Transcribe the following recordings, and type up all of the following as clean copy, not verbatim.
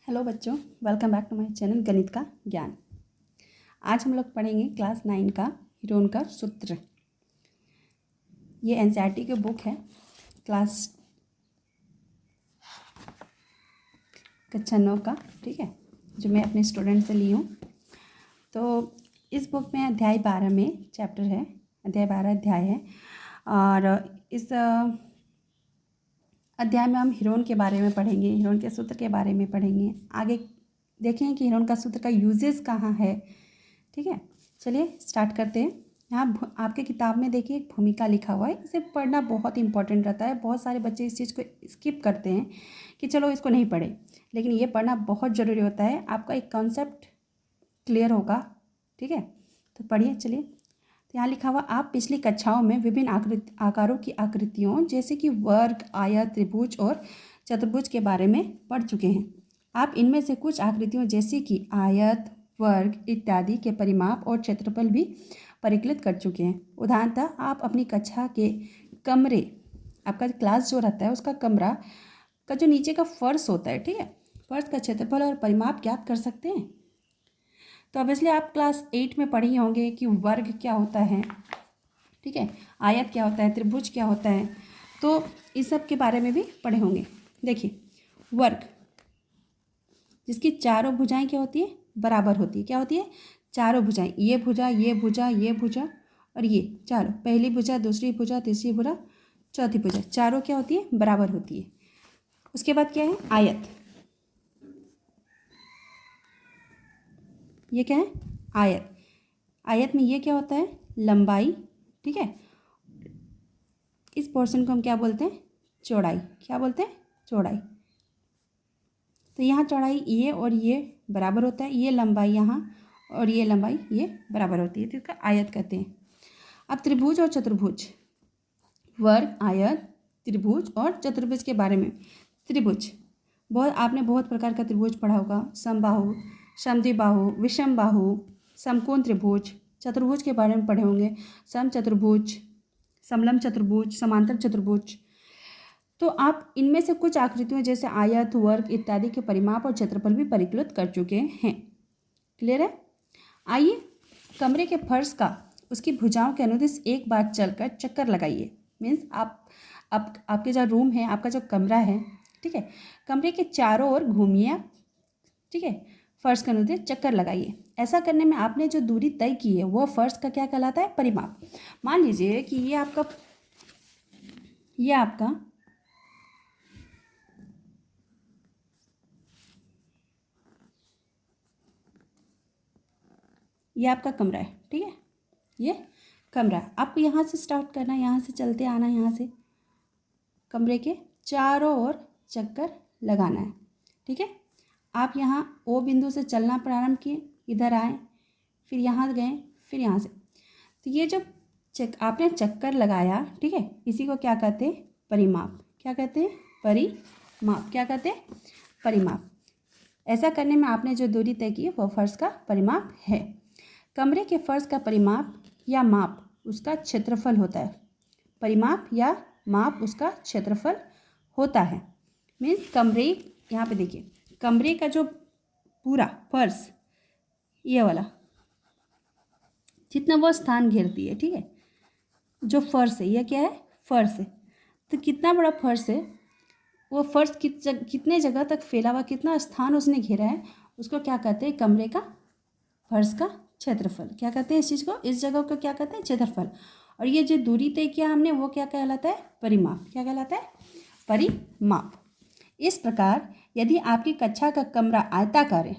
Hello बच्चों, welcome back to my channel गणित का ज्ञान। आज हम लोग पढ़ेंगे क्लास 9 का हीरोन का सूत्र। ये एनसीईआरटी की बुक है, क्लास कक्षा 9 का, ठीक है, जो मैं अपने स्टूडेंट से ली हूँ। तो इस बुक में अध्याय 12 में चैप्टर है, अध्याय 12 अध्याय है। और इस अध्याय में हम हीरोन के बारे में पढ़ेंगे, हीरोन के सूत्र के बारे में पढ़ेंगे। आगे देखें कि हीरोन का सूत्र का यूजेस कहाँ है, ठीक है। चलिए स्टार्ट करते हैं। यहाँ आपके किताब में देखिए एक भूमिका लिखा हुआ है, इसे पढ़ना बहुत इंपॉर्टेंट रहता है। बहुत सारे बच्चे इस चीज़ को स्किप करते हैं कि चलो इसको नहीं पढ़े, लेकिन ये पढ़ना बहुत ज़रूरी होता है। आपका एक कॉन्सेप्ट क्लियर होगा, ठीक है। तो पढ़िए चलिए। तो यहाँ लिखा हुआ, आप पिछली कक्षाओं में विभिन्न आकारों की आकृतियों जैसे कि वर्ग, आयत, त्रिभुज और चतुर्भुज के बारे में पढ़ चुके हैं। आप इनमें से कुछ आकृतियों जैसे कि आयत, वर्ग इत्यादि के परिमाप और क्षेत्रफल भी परिकलित कर चुके हैं। उदाहरणतः आप अपनी कक्षा के कमरे, आपका क्लास जो रहता है उसका कमरा का जो नीचे का फर्श होता है, ठीक है, फर्श का क्षेत्रफल और परिमाप ज्ञात कर सकते हैं। तो ऑब्वियसली आप क्लास 8 में पढ़े होंगे कि वर्ग क्या होता है, ठीक है, आयत क्या होता है, त्रिभुज क्या होता है। तो इस सब के बारे में भी पढ़े होंगे। देखिए, वर्ग जिसकी चारों भुजाएं क्या होती है, बराबर होती है। क्या होती है? चारों भुजाएं, ये भुजा, ये भुजा, ये भुजा और ये चारों, पहली भुजा, दूसरी भुजा, तीसरी भुजा, चौथी भुजा, चारों क्या होती है, बराबर होती है। उसके बाद क्या है? आयत। ये क्या है? आयत। आयत में ये क्या होता है? लंबाई, ठीक है। इस पोर्शन को हम क्या बोलते हैं? चौड़ाई। क्या बोलते हैं? चौड़ाई। तो यहाँ चौड़ाई ये और ये बराबर होता है, ये लंबाई यहाँ और ये लंबाई ये बराबर होती है, तो इसका आयत कहते हैं। अब त्रिभुज और चतुर्भुज, वर्ग, आयत, त्रिभुज और चतुर्भुज के बारे में। त्रिभुज, आपने बहुत प्रकार का त्रिभुज पढ़ा होगा, समबाहु, समद्विबाहु, विषम बाहु, समकोण त्रिभुज। चतुर्भुज के बारे में पढ़े होंगे, समचतुर्भुज, समलंब चतुर्भुज, समांतर चतुर्भुज। तो आप इनमें से कुछ आकृतियों जैसे आयत, वर्ग इत्यादि के परिमाप और क्षेत्रफल भी परिकलित कर चुके हैं। क्लियर है? आइए कमरे के फर्श का उसकी भुजाओं के अनुदिश एक बार चलकर चक्कर लगाइए। मीन्स आप आपके जो रूम है, आपका जो कमरा है, ठीक है, कमरे के चारों ओर घूमिए, ठीक है, फर्श के अनुदिश चक्कर लगाइए। ऐसा करने में आपने जो दूरी तय की है वो फर्श का क्या कहलाता है? परिमाप। मान लीजिए कि ये आपका कमरा है, ठीक है, ये कमरा है। आपको यहाँ से स्टार्ट करना है, यहाँ से चलते आना, यहाँ से कमरे के चारों ओर चक्कर लगाना है, ठीक है। आप यहाँ ओ बिंदु से चलना प्रारंभ किए, इधर आए, फिर यहाँ गए, फिर यहाँ से। तो ये जो आपने चक्कर लगाया, ठीक है, इसी को क्या कहते हैं? परिमाप। क्या कहते हैं? परिमाप। क्या कहते हैं? परिमाप। ऐसा करने में आपने जो दूरी तय की वो फर्श का परिमाप है। कमरे के फर्श का परिमाप या माप उसका क्षेत्रफल होता है। परिमाप या माप उसका क्षेत्रफल होता है। मीन्स कमरे, यहाँ पे देखिए, कमरे का जो पूरा फर्श, ये वाला जितना वो स्थान घेरती है, ठीक है, जो फर्श है, यह क्या है? फर्श है। तो कितना बड़ा फर्श है, वो फर्श कितने जगह तक फैला हुआ, कितना स्थान उसने घेरा है, उसको क्या कहते हैं? कमरे का फर्श का क्षेत्रफल। क्या कहते हैं इस चीज़ को? इस जगह को क्या कहते हैं? क्षेत्रफल। और ये जो दूरी तय किया हमने वो क्या कहलाता है? परिमाप। क्या कहलाता है? परिमाप। इस प्रकार यदि आपकी कक्षा का कमरा आयताकार है,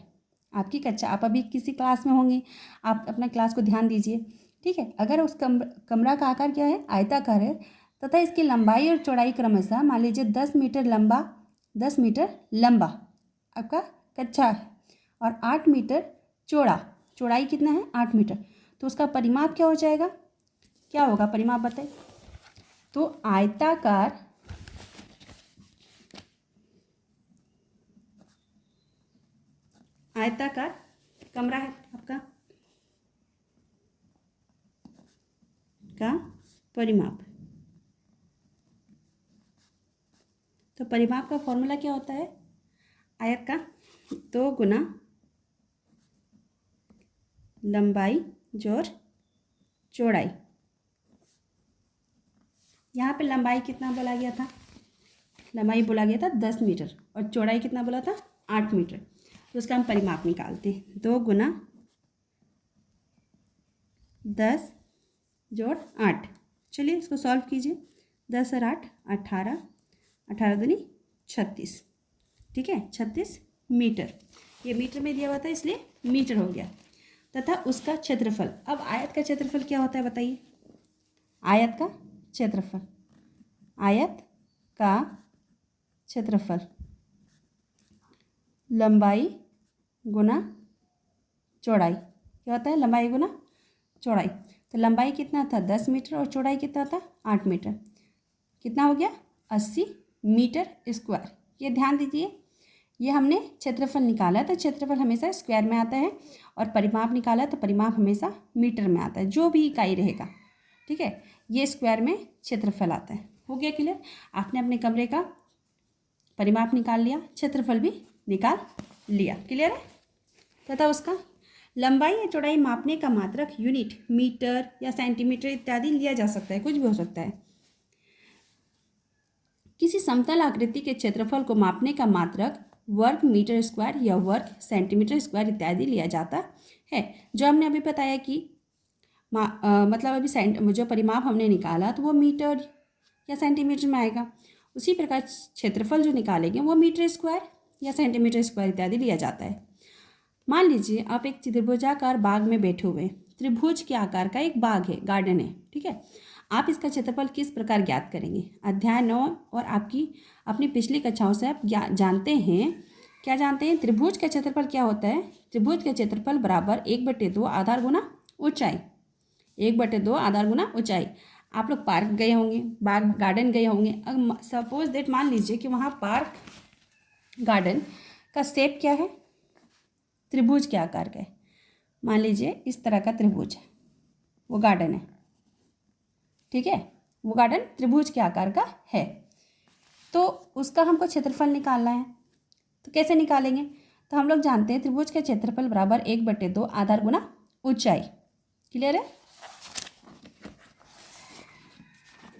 आपकी कक्षा, आप अभी किसी क्लास में होंगे, आप अपना क्लास को ध्यान दीजिए, ठीक है। अगर उस कमरा का आकार क्या है? आयताकार है, तथा इसकी लंबाई और चौड़ाई क्रमशः मान लीजिए 10 मीटर लंबा, 10 मीटर लंबा आपका कक्षा है और 8 मीटर चौड़ा, चौड़ाई कितना है? 8 मीटर। तो उसका परिमाप क्या हो जाएगा? क्या होगा परिमाप बताइए? तो आयताकार कमरा है आपका का परिमाप। तो परिमाप का फॉर्मूला क्या होता है? आयत का 2 गुना लंबाई जोड़ चौड़ाई। यहाँ पे लंबाई कितना बोला गया था? लंबाई बोला गया था 10 मीटर और चौड़ाई कितना बोला था? 8 मीटर। तो उसका हम परिमाप निकालते हैं। 2 गुना 10 जोड़ 8। चलिए इसको सॉल्व कीजिए। 10 और 8 18, 18 दूनी 36। ठीक है, 36 मीटर। ये मीटर में दिया हुआ था इसलिए मीटर हो गया। तथा उसका क्षेत्रफल। अब आयत का क्षेत्रफल क्या होता है बताइए? आयत का क्षेत्रफल, आयत का क्षेत्रफल लंबाई गुना चौड़ाई। क्या होता है? लंबाई गुना चौड़ाई। तो लंबाई कितना था? 10 मीटर और चौड़ाई कितना था? 8 मीटर। कितना हो गया? 80 मीटर स्क्वायर। ये ध्यान दीजिए, ये हमने क्षेत्रफल निकाला तो क्षेत्रफल हमेशा स्क्वायर में आता है और परिमाप निकाला तो परिमाप हमेशा मीटर में आता है, जो भी इकाई रहेगा। ठीक है, ये स्क्वायर में क्षेत्रफल आता है। हो गया क्लियर? आपने अपने कमरे का परिमाप निकाल लिया, क्षेत्रफल भी निकाल लिया। क्लियर है? तथा उसका लंबाई या चौड़ाई मापने का मात्रक यूनिट मीटर या सेंटीमीटर इत्यादि लिया जा सकता है, कुछ भी हो सकता है। किसी समतल आकृति के क्षेत्रफल को मापने का मात्रक वर्ग मीटर स्क्वायर या वर्ग सेंटीमीटर स्क्वायर इत्यादि लिया जाता है। जो हमने अभी बताया कि मतलब अभी जो परिमाप हमने निकाला तो वो मीटर या सेंटीमीटर में आएगा। उसी प्रकार क्षेत्रफल जो निकालेंगे वो मीटर स्क्वायर या सेंटीमीटर स्क्वायर इत्यादि लिया जाता है। मान लीजिए आप एक त्रिभुजाकार बाग में बैठे हुए हैं। त्रिभुज के आकार का एक बाग है, गार्डन है। ठीक है, आप इसका क्षेत्रफल किस प्रकार ज्ञात करेंगे? अध्याय 9 और आपकी अपनी पिछली कक्षाओं से आप जानते हैं। क्या जानते हैं? त्रिभुज का क्षेत्रफल क्या होता है? त्रिभुज का क्षेत्रफल बराबर 1/2 आधार गुना ऊंचाई। 1/2 आधार गुना ऊंचाई। आप लोग पार्क गए होंगे, बाग गार्डन गए होंगे। अब सपोज दैट मान लीजिए कि वहाँ पार्क गार्डन का शेप क्या है? त्रिभुज के आकार का है। मान लीजिए इस तरह का त्रिभुज है, वो गार्डन है। ठीक है, वो गार्डन त्रिभुज के आकार का है। तो उसका हमको क्षेत्रफल निकालना है, तो कैसे निकालेंगे? तो हम लोग जानते हैं त्रिभुज का क्षेत्रफल बराबर 1/2 आधार गुना ऊंचाई। क्लियर है?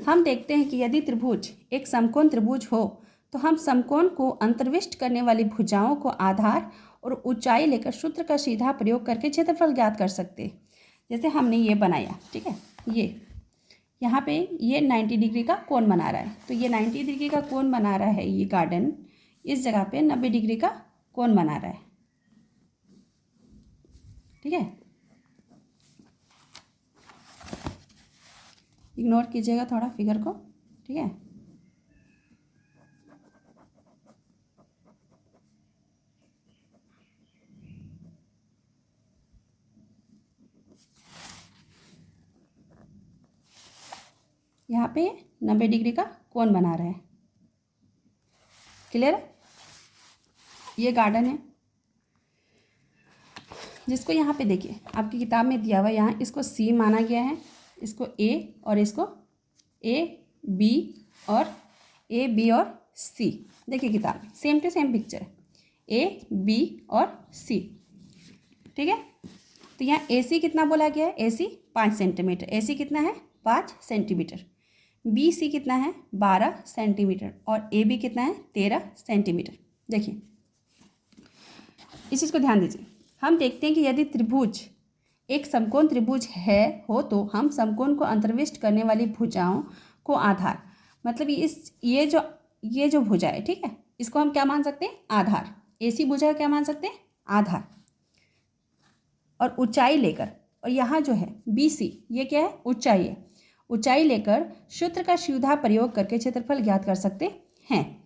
हम देखते हैं कि यदि त्रिभुज एक समकोण त्रिभुज हो तो हम समकोण को अंतर्विष्ट करने वाली भुजाओं को आधार और ऊंचाई लेकर सूत्र का सीधा प्रयोग करके क्षेत्रफल ज्ञात कर सकते हैं। जैसे हमने ये बनाया, ठीक है, ये यहाँ पे ये 90 डिग्री का कोण बना रहा है। तो ये 90 डिग्री का कोण बना रहा है, ये गार्डन इस जगह पे 90 डिग्री का कोण बना रहा है। ठीक है, इग्नोर कीजिएगा थोड़ा फिगर को। ठीक है, यहाँ पे 90 डिग्री का कोण बना रहा है। क्लियर है? ये गार्डन है जिसको यहाँ पे देखिए आपकी किताब में दिया हुआ, यहाँ इसको सी माना गया है, इसको ए और इसको ए बी और सी। देखिए किताब में सेम टू सेम पिक्चर है, ए बी और सी। ठीक है, तो यहाँ ए सी कितना बोला गया है? ए सी 5 सेंटीमीटर। ए सी कितना है? 5 सेंटीमीटर। बी सी कितना है? 12 सेंटीमीटर। और ए बी कितना है? 13 सेंटीमीटर। देखिए इस चीज़ को ध्यान दीजिए। हम देखते हैं कि यदि त्रिभुज एक समकोण त्रिभुज हो तो हम समकोण को अंतर्विष्ट करने वाली भुजाओं को आधार, मतलब ये जो भुजा है, ठीक है, इसको हम क्या मान सकते हैं? आधार। ऐसी भुजा क्या मान सकते हैं? आधार। और ऊंचाई लेकर, और यहाँ जो है BC ये क्या है? ऊंचाई है। ऊंचाई लेकर सूत्र का सीधा प्रयोग करके क्षेत्रफल ज्ञात कर सकते हैं।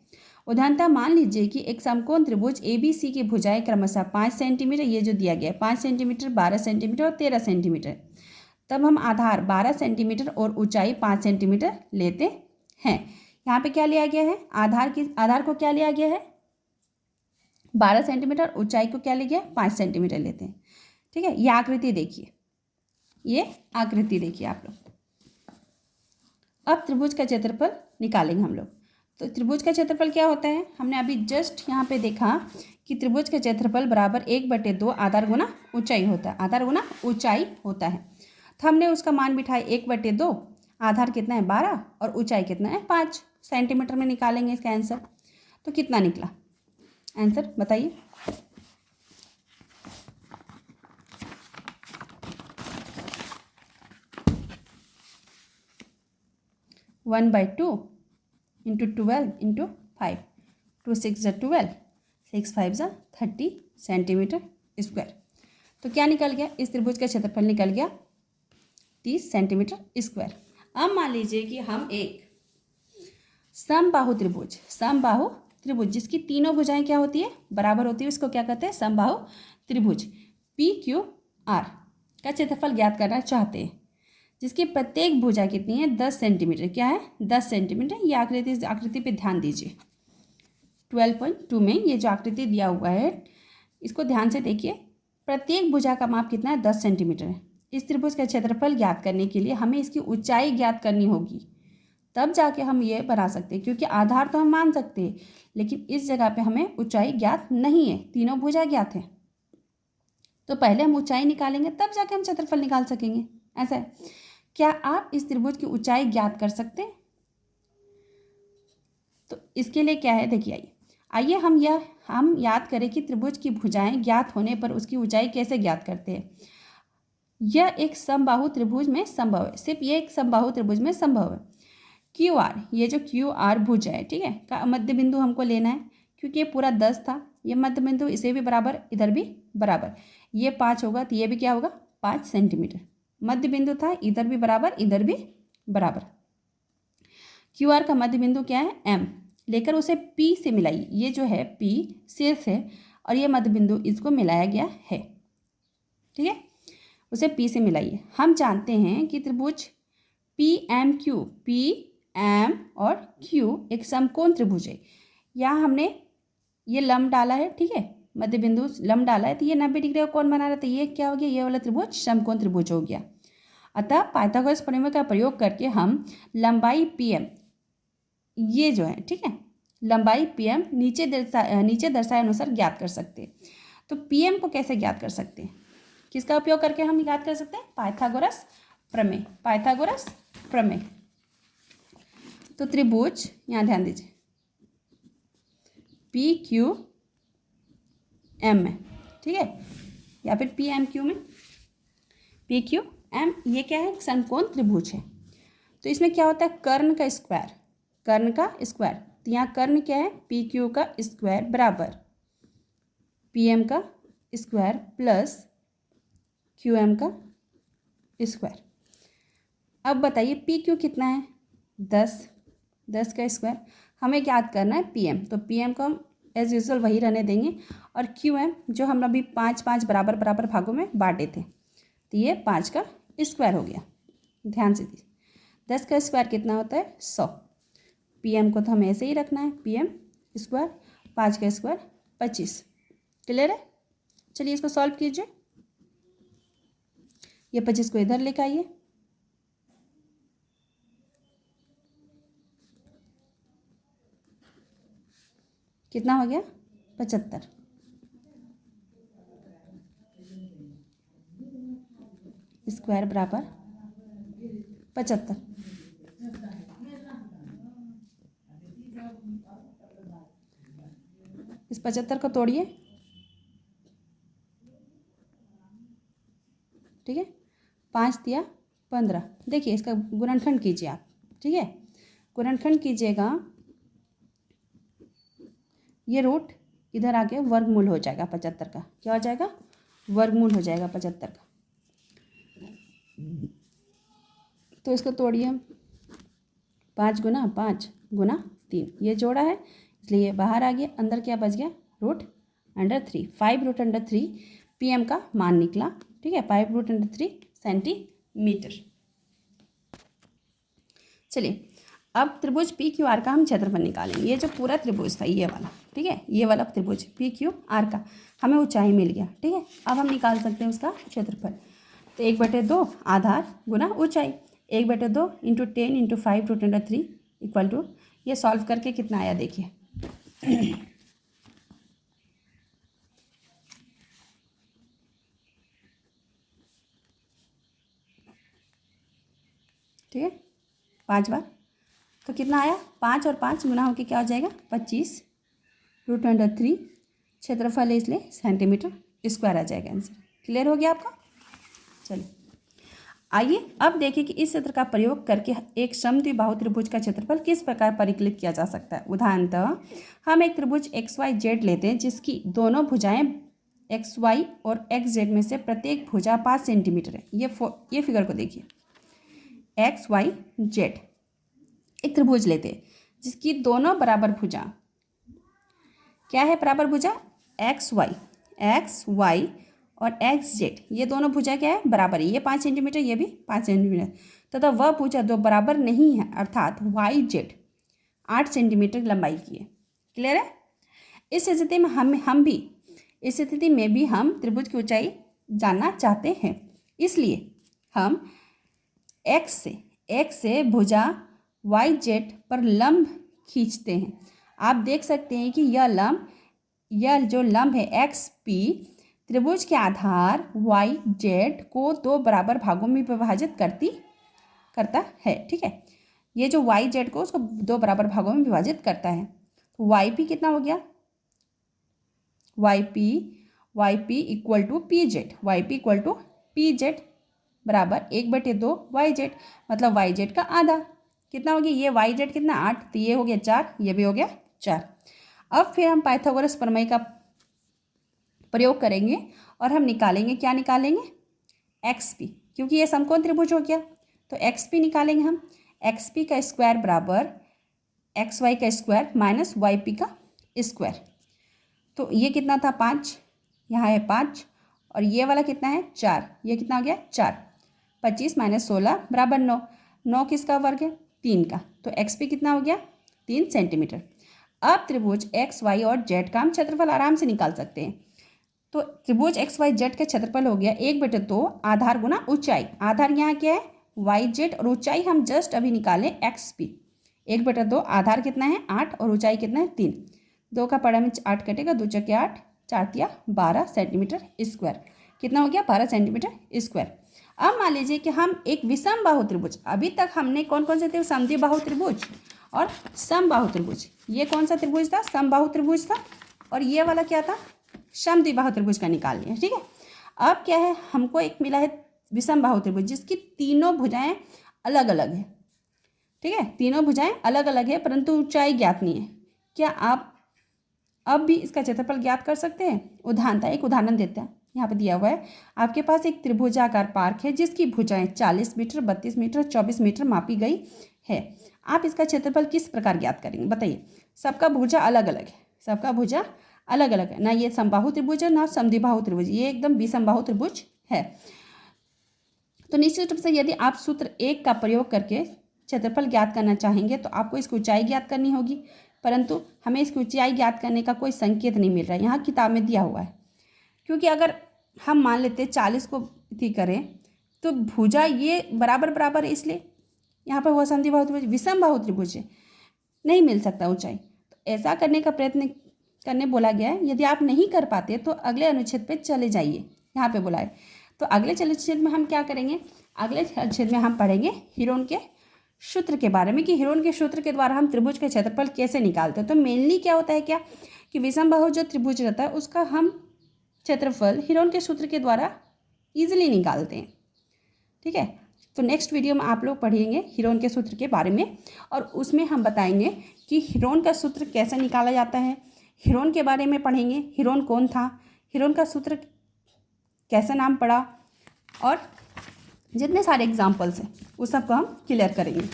उदाहरणतः मान लीजिए कि एक समकोण त्रिभुज ABC की भुजाएं क्रमशः 5 सेंटीमीटर, ये जो दिया गया है 5 सेंटीमीटर, 12 सेंटीमीटर और 13 सेंटीमीटर। तब हम आधार 12 सेंटीमीटर और ऊंचाई 5 सेंटीमीटर लेते हैं। यहाँ पे क्या लिया गया है? आधार को क्या लिया गया है? 12 सेंटीमीटर। ऊंचाई को क्या लिया गया? 5 सेंटीमीटर लेते हैं। ठीक है, ये आकृति देखिए, ये आकृति देखिए आप लोग। अब त्रिभुज का क्षेत्रफल निकालेंगे हम लोग। तो त्रिभुज का क्षेत्रफल क्या होता है? हमने अभी जस्ट यहाँ पे देखा कि त्रिभुज का क्षेत्रफल बराबर 1/2 आधार गुना ऊंचाई होता है। आधार गुना ऊंचाई होता है। तो हमने उसका मान बिठाया 1/2, आधार कितना है 12 और ऊंचाई कितना है 5 सेंटीमीटर में निकालेंगे इसका आंसर। तो कितना निकला आंसर बताइए। One by two into 12 into 5, 2 6 12, 6 5 30 centimetre square. तो क्या निकल गया, इस त्रिभुज का क्षेत्रफल निकल गया 30 सेंटीमीटर स्क्वायर। अब मान लीजिए कि हम एक समबाहु त्रिभुज जिसकी तीनों भुजाएं क्या होती है बराबर होती है, उसको क्या कहते हैं समबाहु त्रिभुज। PQR का क्षेत्रफल ज्ञात करना चाहते हैं, जिसकी प्रत्येक भुजा कितनी है 10 सेंटीमीटर। क्या है 10 सेंटीमीटर। ये आकृति पे ध्यान दीजिए। 12.2 में ये जो आकृति दिया हुआ है इसको ध्यान से देखिए। प्रत्येक भुजा का माप कितना है 10 सेंटीमीटर है। इस त्रिभुज का क्षेत्रफल ज्ञात करने के लिए हमें इसकी ऊंचाई ज्ञात करनी होगी, तब जाके हम ये बना सकते हैं। क्योंकि आधार तो हम मान सकते हैं, लेकिन इस जगह पे हमें ऊंचाई ज्ञात नहीं है, तीनों भुजा ज्ञात है। तो पहले हम ऊंचाई निकालेंगे तब जाके हम क्षेत्रफल निकाल सकेंगे। ऐसा है। क्या आप इस त्रिभुज की ऊंचाई ज्ञात कर सकते हैं? तो इसके लिए क्या है देखिए, आइए हम याद करें कि त्रिभुज की भुजाएं ज्ञात होने पर उसकी ऊंचाई कैसे ज्ञात करते हैं। यह एक समबाहु त्रिभुज में संभव है, सिर्फ ये एक समबाहु त्रिभुज में संभव है। QR, ये जो QR भुज है, ठीक है, का मध्य बिंदु हमको लेना है। क्योंकि ये पूरा 10 था, ये मध्य बिंदु इसे भी बराबर इधर भी बराबर, ये 5 होगा तो ये भी क्या होगा 5 सेंटीमीटर। मध्य बिंदु था इधर भी बराबर इधर भी बराबर। QR का मध्य बिंदु क्या है M, लेकर उसे P से मिलाइए। ये जो है P शीर्ष है और ये मध्य बिंदु इसको मिलाया गया है, ठीक है, उसे P से मिलाइए। हम जानते हैं कि त्रिभुज PMQ, PM और Q एक समकोण त्रिभुज है। यहाँ हमने ये लंब डाला है, ठीक है, मध्य बिंदु लंब डाला है, तो ये 90 डिग्री का कोण बना रहा है। तो ये क्या हो गया, ये वाला त्रिभुज समकोण त्रिभुज हो गया। अतः पाइथागोरस प्रमेय का प्रयोग करके हम लंबाई PM, ये जो है, ठीक है, लंबाई PM नीचे दर्शाए अनुसार ज्ञात कर सकते हैं। तो PM को कैसे ज्ञात कर सकते हैं, किसका उपयोग करके हम ज्ञात कर सकते हैं, पाइथागोरस प्रमेय। तो त्रिभुज, यहाँ ध्यान दीजिए, PQM में, ठीक है, या फिर PMQ में, PQM ये क्या है समकोण त्रिभुज है। तो इसमें क्या होता है कर्ण का स्क्वायर। तो यहाँ कर्ण क्या है PQ का स्क्वायर बराबर PM का स्क्वायर प्लस QM का स्क्वायर। अब बताइए PQ कितना है 10 का स्क्वायर। हमें याद करना है PM, तो PM को हम एज यूजुअल वही रहने देंगे। और QM जो हम अभी 5 बराबर भागों में बांटे थे, तो ये 5 का स्क्वायर हो गया। ध्यान से दीजिए, 10 का स्क्वायर कितना होता है 100। PM को तो हमें ऐसे ही रखना है, PM स्क्वायर, 5 का स्क्वायर 25। क्लियर है। चलिए इसको सॉल्व कीजिए। ये 25 को इधर लेकर आइए, कितना हो गया 75। स्क्वायर बराबर 75। इस 75 को तोड़िए, ठीक है, 5 दिया 15। देखिए इसका गुणनखंड कीजिए आप, ठीक है, गुणनखंड कीजिएगा, ये रूट इधर आके वर्गमूल हो जाएगा 75 का। क्या हो जाएगा वर्गमूल हो जाएगा 75 का। तो इसको तोड़िए, 5 गुना 5 गुना 3, ये जोड़ा है इसलिए बाहर आ गया। अंदर क्या बच गया √3, 5√3 PM का मान निकला, ठीक है, 5√3 सेंटीमीटर। चलिए अब त्रिभुज PQR का हम क्षेत्रफल निकालेंगे। ये जो पूरा त्रिभुज था ये वाला, ठीक है, ये वाला त्रिभुज PQR का हमें ऊंचाई मिल गया, ठीक है। अब हम निकाल सकते हैं उसका क्षेत्रफल। तो 1/2 आधार गुना ऊंचाई, 1/2 इंटू 10 इंटू 5√3 इक्वल टू, ये सॉल्व करके कितना आया देखिए ठीक है, 5 बार। तो कितना आया, 5 और 5 गुना होकर क्या हो जाएगा, 25 √3। क्षेत्रफल है इसलिए सेंटीमीटर स्क्वायर आ जाएगा आंसर। क्लियर हो गया आपका। चलिए आइए अब देखिए कि इस सूत्र का प्रयोग करके एक समद्विबाहु त्रिभुज का क्षेत्रफल किस प्रकार परिकलित किया जा सकता है। उदाहरणतः हम एक त्रिभुज XYZ लेते हैं जिसकी दोनों भुजाएं XY और XZ में से प्रत्येक भुजा 5 सेंटीमीटर है। ये फिगर को देखिए, XYZ एक त्रिभुज लेते हैं जिसकी दोनों बराबर भुजा क्या है, बराबर भुजा XY और XZ, ये दोनों भुजा क्या है, बराबर है। ये 5 सेंटीमीटर, ये भी 5 सेंटीमीटर, तथा वह भुजा दो बराबर नहीं है अर्थात YZ 8 सेंटीमीटर लंबाई की है। क्लियर है। इस स्थिति में हम त्रिभुज की ऊंचाई जानना चाहते हैं, इसलिए हम X से भुजा YZ पर लंब खींचते हैं। आप देख सकते हैं कि यह जो लंब है XP त्रिभुज के आधार YZ को 2 बराबर भागों में विभाजित करता है। ठीक है, ये जो YZ को उसको 2 बराबर भागों में विभाजित करता है। तो YP कितना हो गया, YP इक्वल टू PZ बराबर 1/2 YZ, मतलब YZ का आधा कितना हो गया, ये YZ कितना 8, तो ये हो गया 4, ये भी हो गया 4। अब फिर हम पाइथागोरस प्रमेय का प्रयोग करेंगे और हम निकालेंगे, क्या निकालेंगे, XP, क्योंकि ये समकोण त्रिभुज हो गया। तो XP निकालेंगे हम, XP का स्क्वायर बराबर XY का स्क्वायर माइनस YP का स्क्वायर। तो ये कितना था 5, यहाँ है 5, और ये वाला कितना है 4, ये कितना हो गया 4। 25 माइनस 16 बराबर 9, 9 किसका वर्ग है, 3 का। तो XP कितना हो गया, 3 सेंटीमीटर। अब त्रिभुज XY और Z का हम क्षेत्रफल आराम से निकाल सकते हैं। तो त्रिभुज XYZ का क्षेत्रफल हो गया 1/2 आधार गुना ऊंचाई। आधार यहाँ क्या है YZ, और ऊंचाई हम जस्ट अभी निकाले XP। 1/2 आधार कितना है 8 और ऊंचाई कितना है 3। 2 का पड़ा में 8 कटेगा, 2 चौके 8, 4 तिया 12 सेंटीमीटर स्क्वायर। कितना हो गया 12 सेंटीमीटर स्क्वायर। अब मान लीजिए कि हम एक विषम बाहु त्रिभुज, अभी तक हमने कौन कौन से थे, समद्विबाहु त्रिभुज और समबाहु त्रिभुज। ये कौन सा त्रिभुज था, समबाहु त्रिभुज था, और ये वाला क्या था, समद्विबाहु त्रिभुज का निकाल लिया। ठीक है, अब क्या है, हमको एक मिला है विषम बाहु त्रिभुज जिसकी तीनों भुजाएं अलग अलग है। ठीक है, तीनों भुजाएं अलग अलग है परंतु ऊंचाई ज्ञात नहीं है। क्या आप अब भी इसका क्षेत्रफल ज्ञात कर सकते हैं। एक उदाहरण देते हैं, यहाँ पे दिया हुआ है, आपके पास एक त्रिभुजाकार पार्क है जिसकी भुजाएं 40 मीटर, 32 मीटर, 24 मीटर मापी गई है। आप इसका क्षेत्रफल किस प्रकार ज्ञात करेंगे, बताइए। सबका भुजा अलग अलग है, सबका भुजा अलग अलग है, ना ये समबाहु त्रिभुज है ना समद्विबाहु त्रिभुज, ये एकदम विषमबाहु त्रिभुज है। तो निश्चित रूप से यदि आप सूत्र 1 का प्रयोग करके क्षेत्रफल ज्ञात करना चाहेंगे तो आपको इसकी ऊंचाई ज्ञात करनी होगी, परंतु हमें इसकी ऊंचाई ज्ञात करने का कोई संकेत नहीं मिल रहा है, यहाँ किताब में दिया हुआ है। क्योंकि अगर हम मान लेते 40 को थी करें तो भुजा ये बराबर बराबर है, इसलिए यहाँ पर हुआ समद्विबाहु त्रिभुज, विषमबाहु त्रिभुज है, नहीं मिल सकता ऊंचाई। तो ऐसा करने का प्रयत्न करने बोला गया है। यदि आप नहीं कर पाते तो अगले अनुच्छेद पे चले जाइए, यहाँ पे बोला है। तो अगले अनुच्छेद में हम क्या करेंगे, अगले अनुच्छेद में हम पढ़ेंगे हीरोन के सूत्र के बारे में, कि हीरोन के सूत्र के द्वारा हम त्रिभुज के क्षेत्रफल कैसे निकालते हैं। तो मेनली क्या होता है, क्या कि विषमबाहु जो त्रिभुज रहता है उसका हम क्षेत्रफल हीरोन के सूत्र के द्वारा ईजिली निकालते हैं। ठीक है, तो नेक्स्ट वीडियो में आप लोग पढ़ेंगे हीरोन के सूत्र के बारे में, और उसमें हम बताएंगे कि हीरोन का सूत्र कैसे निकाला जाता है, हीरोन के बारे में पढ़ेंगे, हीरोन कौन था, हीरोन का सूत्र कैसे नाम पड़ा, और जितने सारे एग्जाम्पल्स हैं उस सबको हम क्लियर करेंगे।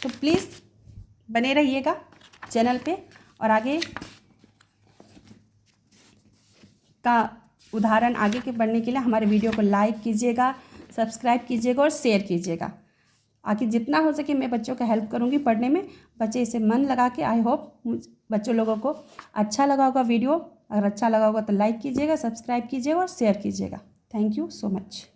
तो प्लीज़ बने रहिएगा चैनल पे, और आगे का उदाहरण आगे के बढ़ने के लिए हमारे वीडियो को लाइक कीजिएगा, सब्सक्राइब कीजिएगा और शेयर कीजिएगा। आखिर जितना हो सके मैं बच्चों का हेल्प करूँगी पढ़ने में। बच्चे इसे मन लगा के, आई होप बच्चों लोगों को अच्छा लगा होगा वीडियो। अगर अच्छा लगा होगा तो लाइक कीजिएगा, सब्सक्राइब कीजिएगा और शेयर कीजिएगा। Thank you so much.